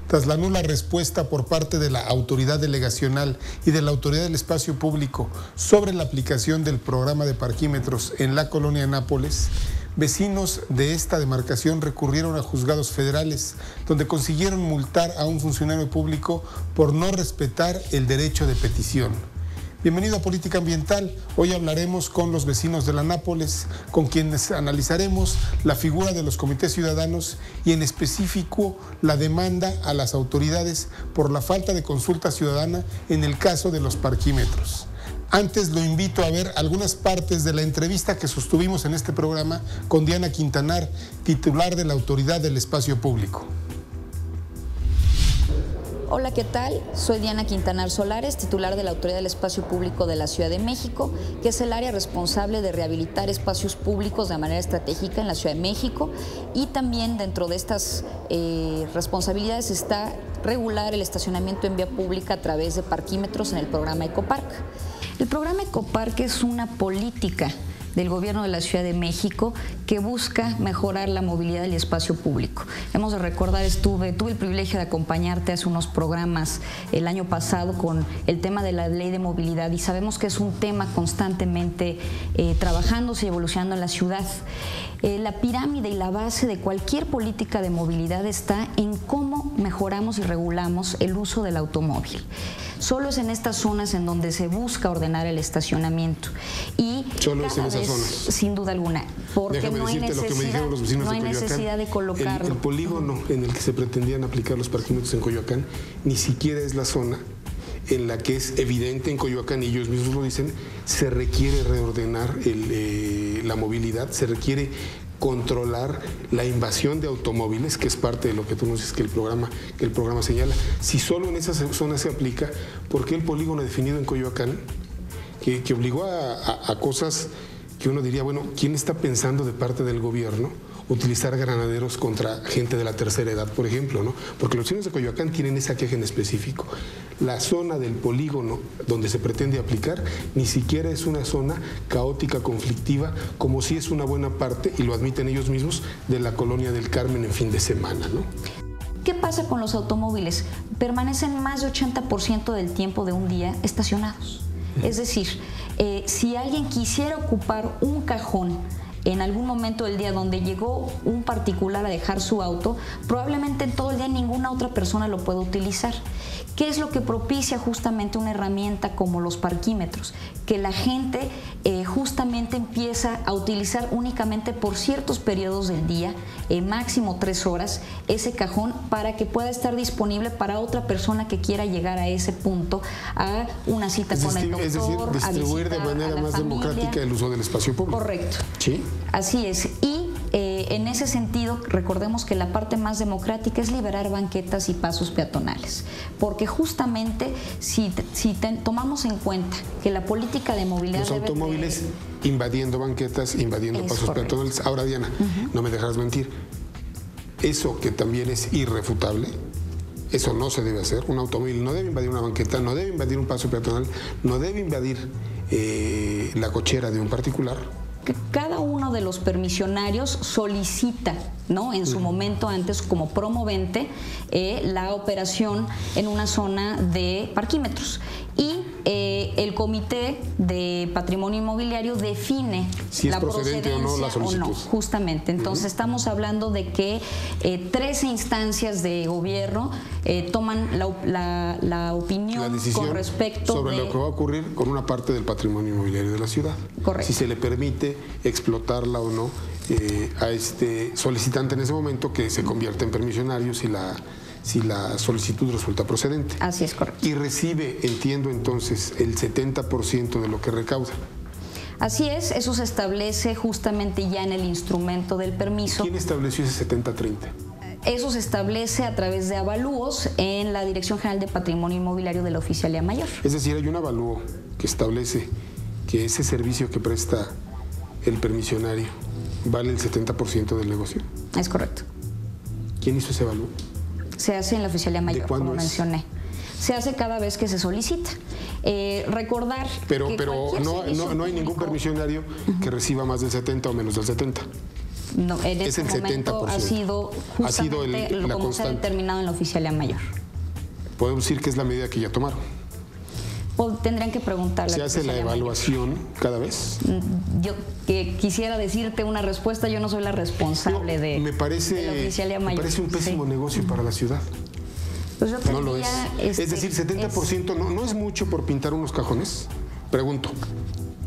Tras la nula respuesta por parte de la autoridad delegacional y de la autoridad del espacio público sobre la aplicación del programa de parquímetros en la colonia Nápoles, vecinos de esta demarcación recurrieron a juzgados federales, donde consiguieron multar a un funcionario público por no respetar el derecho de petición. Bienvenido a Política Ambiental. Hoy hablaremos con los vecinos de la Nápoles, con quienes analizaremos la figura de los comités ciudadanos y en específico la demanda a las autoridades por la falta de consulta ciudadana en el caso de los parquímetros. Antes lo invito a ver algunas partes de la entrevista que sostuvimos en este programa con Diana Quintanar, titular de la Autoridad del Espacio Público. Hola, ¿qué tal? Soy Diana Quintanar Solares, titular de la Autoridad del Espacio Público de la Ciudad de México, que es el área responsable de rehabilitar espacios públicos de manera estratégica en la Ciudad de México, y también dentro de estas responsabilidades está regular el estacionamiento en vía pública a través de parquímetros en el programa Ecopark. El programa Ecopark es una política del Gobierno de la Ciudad de México que busca mejorar la movilidad del espacio público. Hemos de recordar, tuve el privilegio de acompañarte hace unos programas el año pasado con el tema de la ley de movilidad, y sabemos que es un tema constantemente trabajándose y evolucionando en la ciudad. La pirámide y la base de cualquier política de movilidad está en cómo mejoramos y regulamos el uso del automóvil. Solo es en estas zonas en donde se busca ordenar el estacionamiento. Y solo es en esas zonas. Sin duda alguna. Porque no hay necesidad de colocarlo. El polígono en el que se pretendían aplicar los parquímetros en Coyoacán ni siquiera es la zona en la que es evidente en Coyoacán, y ellos mismos lo dicen, se requiere reordenar la movilidad, se requiere controlar la invasión de automóviles, que es parte de lo que tú nos dices que el programa señala. Si solo en esa zona se aplica, ¿por qué el polígono definido en Coyoacán, que obligó a cosas que uno diría, bueno, ¿quién está pensando de parte del gobierno utilizar granaderos contra gente de la tercera edad, por ejemplo, ¿no? Porque los vecinos de Coyoacán tienen esa queja en específico. La zona del polígono donde se pretende aplicar ni siquiera es una zona caótica, conflictiva, como si es una buena parte, y lo admiten ellos mismos, de la colonia del Carmen en fin de semana, ¿no? ¿Qué pasa con los automóviles? Permanecen más de 80% del tiempo de un día estacionados. Es decir, si alguien quisiera ocupar un cajón en algún momento del día donde llegó un particular a dejar su auto, probablemente en todo el día ninguna otra persona lo puede utilizar. ¿Qué es lo que propicia justamente una herramienta como los parquímetros? Que la gente justamente empieza a utilizar únicamente por ciertos periodos del día, máximo 3 horas, ese cajón para que pueda estar disponible para otra persona que quiera llegar a ese punto, a una cita con el doctor, es decir, distribuir de manera más democrática el uso del espacio público. Correcto. ¿Sí? Así es. Y en ese sentido, recordemos que la parte más democrática es liberar banquetas y pasos peatonales, porque justamente si tomamos en cuenta que la política de movilidad los automóviles invadiendo banquetas, invadiendo pasos peatonales. Ahora, Diana, no me dejarás mentir, eso que también es irrefutable, eso no se debe hacer. Un automóvil no debe invadir una banqueta, no debe invadir un paso peatonal, no debe invadir la cochera de un particular. Cada uno de los permisionarios solicita, ¿no?, en su momento antes como promovente la operación en una zona de parquímetros, y el Comité de Patrimonio Inmobiliario define si es la procedente o no la solicitud. O no, justamente. Entonces estamos hablando de que 13 instancias de gobierno toman la opinión, la decisión con respecto sobre lo que va a ocurrir con una parte del patrimonio inmobiliario de la ciudad. Correcto. Si se le permite explotarla o no a este solicitante en ese momento, que se convierte en permisionario si la solicitud resulta procedente. Así es, correcto. Y recibe, entiendo entonces, el 70% de lo que recauda. Así es, eso se establece justamente ya en el instrumento del permiso. ¿Quién estableció ese 70-30? Eso se establece a través de avalúos en la Dirección General de Patrimonio Inmobiliario de la Oficialía Mayor. Es decir, hay un avalúo que establece que ese servicio que presta el permisionario vale el 70% del negocio. Es correcto. ¿Quién hizo ese avalúo? Se hace en la Oficialía Mayor, como mencioné. Se hace cada vez que se solicita. Recordar pero no hay ningún permisionario que reciba más del 70 o menos del 70. No, en es este el momento 70%. ha sido justamente la como se ha constante. determinado en la oficialía mayor. Podemos decir que es la medida que ya tomaron. Tendrían que preguntarle. ¿Se hace la evaluación cada vez? Yo quisiera decirte una respuesta, yo no soy la responsable de la oficialía mayor. Me parece un pésimo negocio para la ciudad. Pues yo No lo es. Es decir, 70% no es mucho por pintar unos cajones. Pregunto.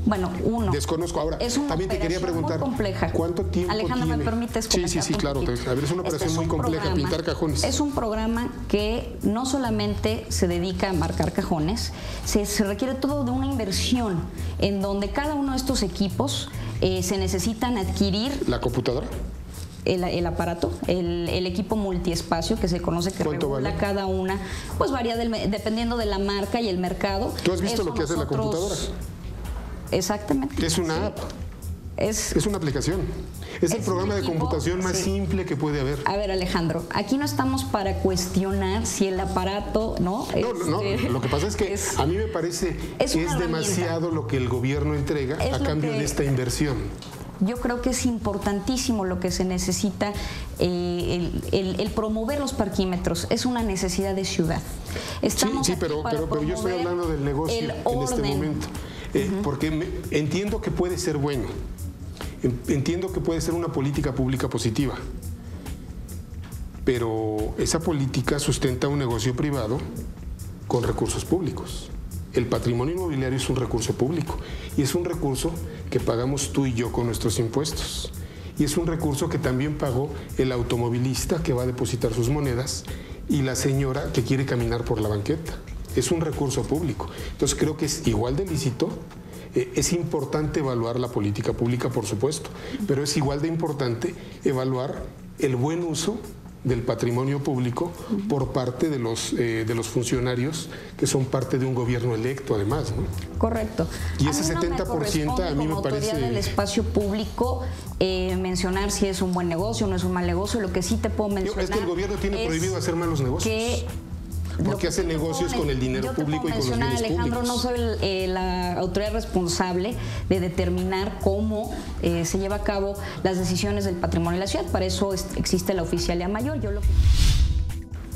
Bueno, desconozco. Ahora, es una también te quería preguntar, muy compleja. ¿cuánto tiempo Alejandro, tiene? ¿me permites comentar? Sí, claro. A ver, es una operación muy compleja, pintar cajones. Es un programa que no solamente se dedica a marcar cajones, se requiere todo de una inversión en donde cada uno de estos equipos se necesitan adquirir. ¿La computadora? El aparato, el equipo multiespacio que se conoce, que regula vale? Cada una, pues varía dependiendo de la marca y el mercado. ¿Tú has visto lo que hace la computadora? Exactamente. Es una app. Es una aplicación. Es el programa de computación más simple que puede haber. A ver, Alejandro, aquí no estamos para cuestionar si el aparato, ¿no? No, lo que pasa es que a mí me parece que es demasiado lo que el gobierno entrega a cambio de esta inversión. Yo creo que es importantísimo lo que se necesita, el promover los parquímetros. Es una necesidad de ciudad. Sí, pero yo estoy hablando del negocio en este momento. Porque entiendo que puede ser bueno. Entiendo que puede ser una política pública positiva. Pero esa política sustenta un negocio privado con recursos públicos. El patrimonio inmobiliario es un recurso público y es un recurso que pagamos tú y yo con nuestros impuestos. Y es un recurso que también pagó el automovilista que va a depositar sus monedas y la señora que quiere caminar por la banqueta. Es un recurso público. Entonces creo que es igual de lícito. Es importante evaluar la política pública, por supuesto, pero es igual de importante evaluar el buen uso del patrimonio público por parte de los funcionarios que son parte de un gobierno electo, además, ¿no? Correcto. Y ese 70% a mí me parece... del espacio público mencionar si es un buen negocio o no es un mal negocio. Lo que sí te puedo mencionar es que el gobierno tiene prohibido hacer malos negocios. Porque hace negocios con el dinero público y con los bienes Alejandro, públicos. No soy la autoridad responsable de determinar cómo se lleva a cabo las decisiones del patrimonio de la ciudad. Para eso existe la oficialía mayor.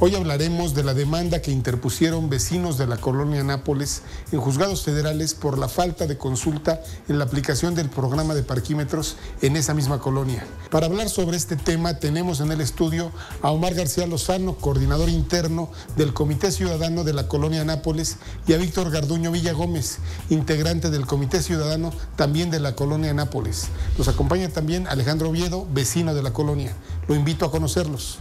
Hoy hablaremos de la demanda que interpusieron vecinos de la colonia Nápoles en juzgados federales por la falta de consulta en la aplicación del programa de parquímetros en esa misma colonia. Para hablar sobre este tema tenemos en el estudio a Omar García Lozano, coordinador interno del Comité Ciudadano de la colonia Nápoles, y a Víctor Garduño Villa Gómez, integrante del Comité Ciudadano también de la colonia Nápoles. Nos acompaña también Alejandro Oviedo, vecino de la colonia. Lo invito a conocerlos.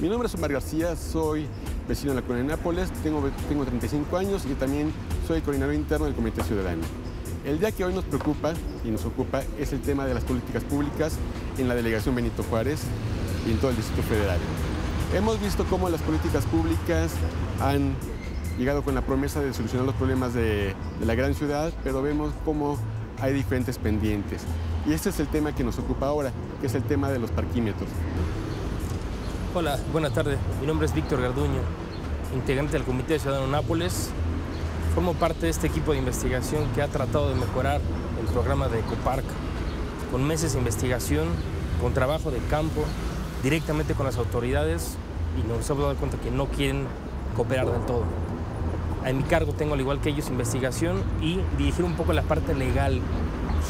Mi nombre es Omar García, soy vecino de la colonia Nápoles, tengo 35 años y también soy coordinador interno del Comité Ciudadano. El día que hoy nos preocupa y nos ocupa es el tema de las políticas públicas en la delegación Benito Juárez y en todo el Distrito Federal. Hemos visto cómo las políticas públicas han llegado con la promesa de solucionar los problemas de la gran ciudad, pero vemos cómo hay diferentes pendientes. Y este es el tema que nos ocupa ahora, que es el tema de los parquímetros. Hola, buenas tardes. Mi nombre es Víctor Garduño, integrante del Comité Ciudadano Nápoles. Formo parte de este equipo de investigación que ha tratado de mejorar el programa de Ecopark, con meses de investigación, con trabajo de campo, directamente con las autoridades, y nos hemos dado cuenta que no quieren cooperar del todo. En mi cargo tengo, al igual que ellos, investigación y dirigir un poco la parte legal,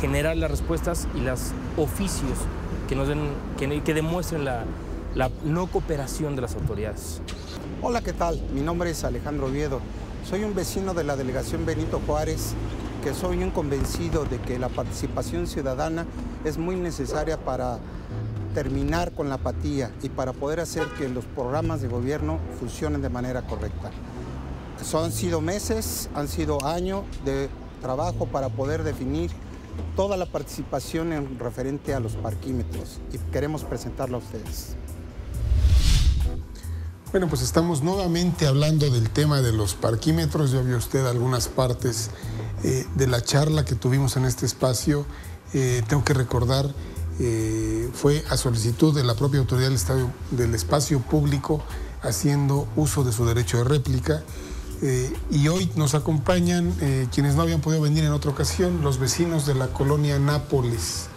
generar las respuestas y los oficios que nos den, que demuestren la no cooperación de las autoridades. Hola, ¿qué tal? Mi nombre es Alejandro Oviedo. Soy un vecino de la delegación Benito Juárez, que soy un convencido de que la participación ciudadana es muy necesaria para terminar con la apatía y para poder hacer que los programas de gobierno funcionen de manera correcta. Han sido meses, han sido años de trabajo para poder definir toda la participación en referente a los parquímetros y queremos presentarla a ustedes. Bueno, pues estamos nuevamente hablando del tema de los parquímetros. Ya vio usted algunas partes de la charla que tuvimos en este espacio. Tengo que recordar, fue a solicitud de la propia autoridad del espacio público, haciendo uso de su derecho de réplica. Y hoy nos acompañan quienes no habían podido venir en otra ocasión, los vecinos de la colonia Nápoles.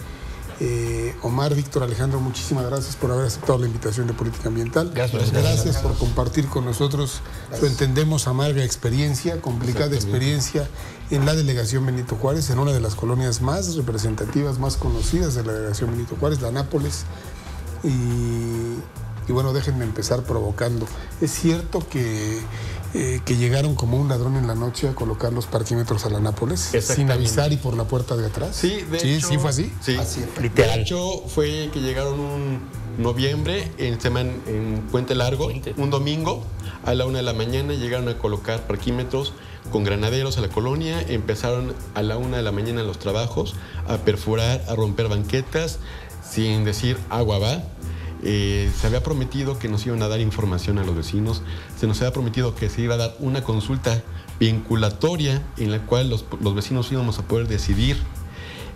Omar, Víctor, Alejandro, muchísimas gracias por haber aceptado la invitación de Política Ambiental. Gracias por compartir con nosotros su, entendemos, amarga experiencia, complicada experiencia en la delegación Benito Juárez, en una de las colonias más representativas, más conocidas de la delegación Benito Juárez, la Nápoles. Y bueno, déjenme empezar provocando. Es cierto que llegaron como un ladrón en la noche a colocar los parquímetros a la Nápoles sin avisar y por la puerta de atrás. Sí, de hecho. ¿Sí fue así? Sí, así fue. Literal. De hecho, fue que llegaron un noviembre en Puente Largo, un domingo, a la 1 de la mañana, llegaron a colocar parquímetros con granaderos a la colonia, empezaron a la 1 de la mañana los trabajos, a perforar, a romper banquetas, sin decir agua va. Se había prometido que nos iban a dar información a los vecinos, se nos había prometido que se iba a dar una consulta vinculatoria en la cual los vecinos íbamos a poder decidir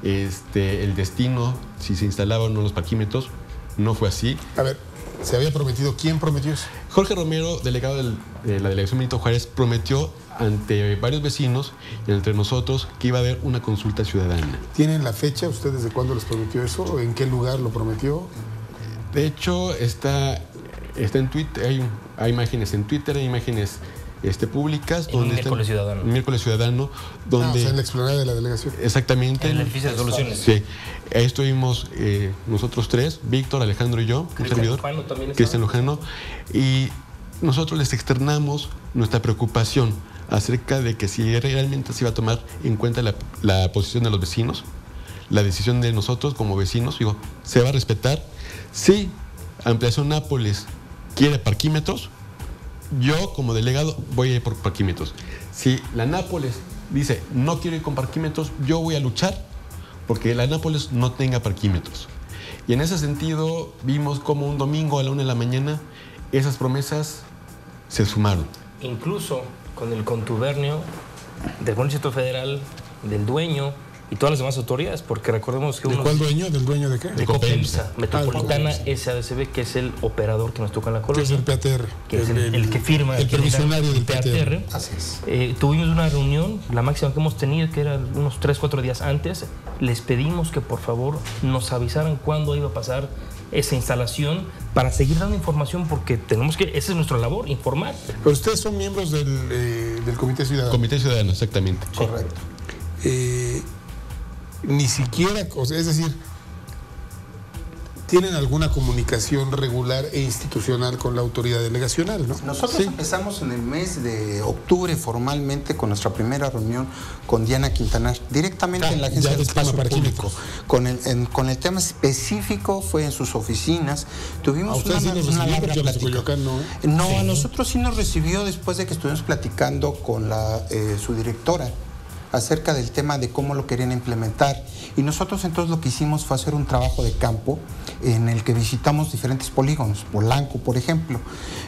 el destino, si se instalaban o no los parquímetros. No fue así. A ver, se había prometido. ¿Quién prometió eso? Jorge Romero, delegado de la delegación Benito Juárez, prometió ante varios vecinos y entre nosotros que iba a haber una consulta ciudadana. ¿Tienen la fecha ustedes de cuándo les prometió eso? ¿En qué lugar lo prometió? De hecho, está en Twitter, hay imágenes en Twitter, hay imágenes públicas. En donde Miércoles Ciudadano. Miércoles Ciudadano, donde... o sea, en la explanada de la delegación. Exactamente. En el edificio de Soluciones. Sí. Ahí estuvimos nosotros tres, Víctor, Alejandro y yo, un servidor, Cristian Lujano, y nosotros les externamos nuestra preocupación acerca de que si realmente se iba a tomar en cuenta la posición de los vecinos, la decisión de nosotros como vecinos, digo, se va a respetar. Si Ampliación Nápoles quiere parquímetros, yo como delegado voy a ir por parquímetros. Si la Nápoles dice no quiero ir con parquímetros, yo voy a luchar porque la Nápoles no tenga parquímetros. Y en ese sentido vimos como un domingo a la 1 de la mañana esas promesas se sumaron. Incluso con el contubernio del Gobierno Federal, del dueño y todas las demás autoridades, porque recordemos que ¿De cuál dueño? ¿Del dueño de qué? De Copemsa, Metropolitana SADCB, que es el operador que nos toca en la colonia. Que es el PATR. Que es el que firma. El provisionario del PATR. Así es. Tuvimos una reunión, la máxima que hemos tenido, que era unos 3-4 días antes. Les pedimos que por favor nos avisaran cuándo iba a pasar esa instalación para seguir dando información, porque tenemos que, esa es nuestra labor, informar. Pero ustedes son miembros del Comité Ciudadano. Comité Ciudadano, exactamente. Correcto. Ni siquiera, o sea, es decir, ¿tienen alguna comunicación regular e institucional con la autoridad delegacional, no? Nosotros empezamos en el mes de octubre formalmente con nuestra primera reunión con Diana Quintanar, directamente en la Agencia de Espacio Público. Con el tema específico fue en sus oficinas. Tuvimos una larga plática. No, a nosotros sí nos recibió después de que estuvimos platicando con su directora acerca del tema de cómo lo querían implementar. Y nosotros entonces lo que hicimos fue hacer un trabajo de campo en el que visitamos diferentes polígonos, Polanco, por ejemplo.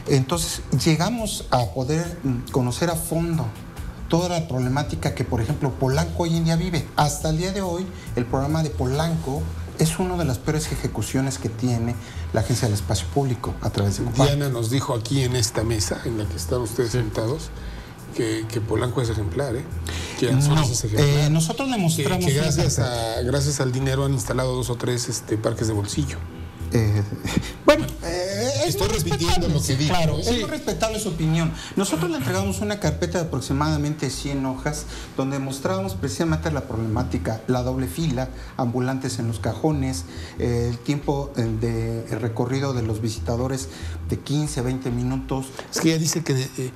Entonces llegamos a poder conocer a fondo toda la problemática que, por ejemplo, Polanco hoy en día vive. Hasta el día de hoy, el programa de Polanco es una de las peores ejecuciones que tiene la Agencia del Espacio Público a través de Copar. Diana nos dijo aquí en esta mesa en la que están ustedes sentados que Polanco es ejemplar, que nosotros le mostramos que gracias al dinero han instalado 2 o 3 parques de bolsillo. Estoy repitiendo lo que digo. Claro, es muy respetable su opinión. Nosotros le entregamos una carpeta de aproximadamente 100 hojas donde mostrábamos precisamente la problemática, la doble fila, ambulantes en los cajones, el tiempo de recorrido de los visitadores de 15 a 20 minutos. Es que ella dice que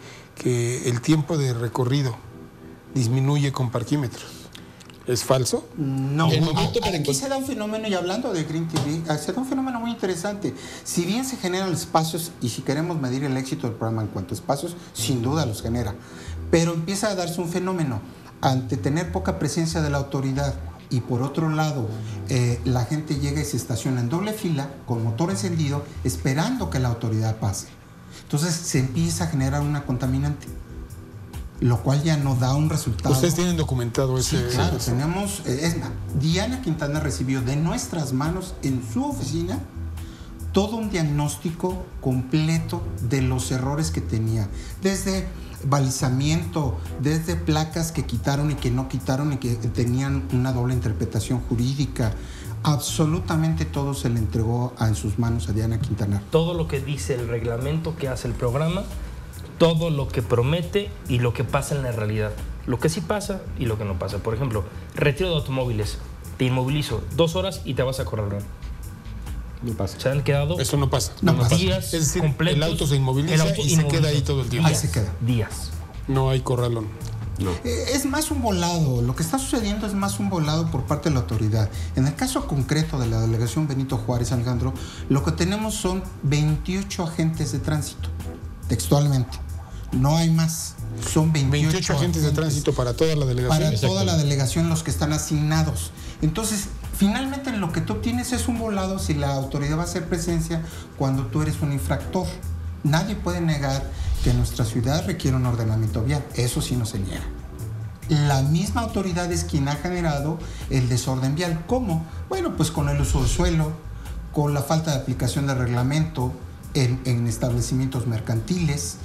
el tiempo de recorrido disminuye con parquímetros. ¿Es falso? No, aquí se da un fenómeno, y hablando de Green TV, se da un fenómeno muy interesante. Si bien se generan espacios, y si queremos medir el éxito del programa en cuanto a espacios, sin duda los genera. Pero empieza a darse un fenómeno. Ante tener poca presencia de la autoridad, y por otro lado, la gente llega y se estaciona en doble fila, con motor encendido, esperando que la autoridad pase. Entonces se empieza a generar una contaminante, lo cual ya no da un resultado. ¿Ustedes tienen documentado ese? Sí, claro, tenemos. Diana Quintana recibió de nuestras manos en su oficina todo un diagnóstico completo de los errores que tenía, desde balizamiento, desde placas que quitaron y que no quitaron y que tenían una doble interpretación jurídica, Absolutamente todo se le entregó en sus manos a Diana Quintanar. Todo lo que dice el reglamento que hace el programa, todo lo que promete y lo que pasa en la realidad. Lo que sí pasa y lo que no pasa. Por ejemplo, retiro de automóviles. Te inmovilizo 2 horas y te vas a Corralón. No pasa. Se han quedado... Eso no pasa. No pasa. días Es decir, completos. el auto se inmoviliza y se queda ahí todo el tiempo. Ahí se queda. Días. No hay corralón. No. Es más un volado, lo que está sucediendo es más un volado por parte de la autoridad. En el caso concreto de la delegación Benito Juárez, Alejandro, lo que tenemos son 28 agentes de tránsito, textualmente. No hay más, son 28 agentes de tránsito para toda la delegación. Para toda la delegación los que están asignados. Entonces, finalmente lo que tú obtienes es un volado si la autoridad va a hacer presencia cuando tú eres un infractor. Nadie puede negar que nuestra ciudad requiere un ordenamiento vial, eso sí no se niega. La misma autoridad es quien ha generado el desorden vial. ¿Cómo? Bueno, pues con el uso del suelo, con la falta de aplicación del reglamento en establecimientos mercantiles,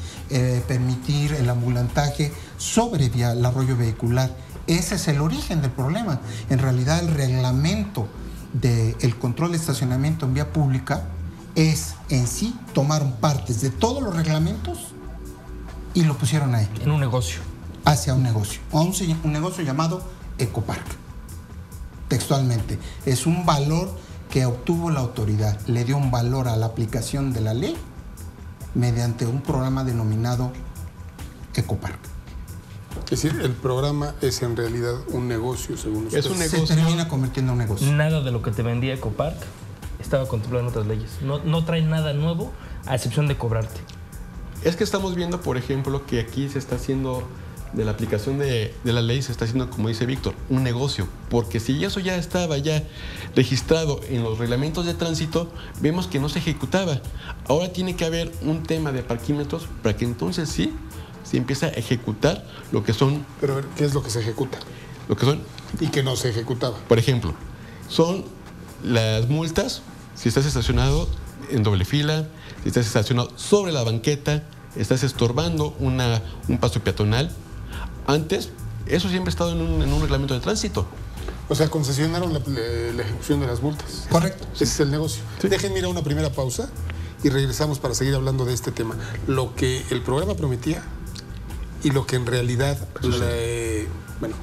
permitir el ambulantaje sobre el arroyo vehicular. Ese es el origen del problema. En realidad el reglamento del control de estacionamiento en vía pública es en sí tomaron partes de todos los reglamentos y lo pusieron ahí. En un negocio. Hacia un negocio. Un negocio llamado Ecopark. Textualmente. Es un valor que obtuvo la autoridad. Le dio un valor a la aplicación de la ley mediante un programa denominado Ecopark. Es decir, el programa es en realidad un negocio, según ustedes. Es un negocio. Se termina convirtiendo en un negocio. Nada de lo que te vendía Ecopark estaba contemplado en otras leyes. No trae nada nuevo a excepción de cobrarte. Es que estamos viendo, por ejemplo, que aquí se está haciendo, de la aplicación de la ley, se está haciendo, como dice Víctor, un negocio. Porque si eso ya estaba ya registrado en los reglamentos de tránsito, vemos que no se ejecutaba. Ahora tiene que haber un tema de parquímetros para que entonces sí se empiece a ejecutar lo que son... Pero a ver, ¿qué es lo que se ejecuta? Lo que son, Y que no se ejecutaba. por ejemplo, son las multas si estás estacionado en doble fila, si estás estacionado sobre la banqueta, estás estorbando un paso peatonal. Antes, eso siempre ha estado en un reglamento de tránsito. O sea, concesionaron la ejecución de las multas. Correcto. Ese es el negocio. Sí. Déjenme ir a una primera pausa y regresamos para seguir hablando de este tema. Lo que el programa prometía y lo que en realidad,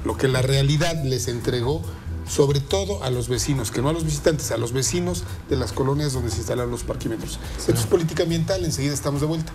lo que la realidad les entregó, sobre todo a los vecinos, que no a los visitantes, a los vecinos de las colonias donde se instalaron los parquímetros. Esto es Política Ambiental, enseguida estamos de vuelta.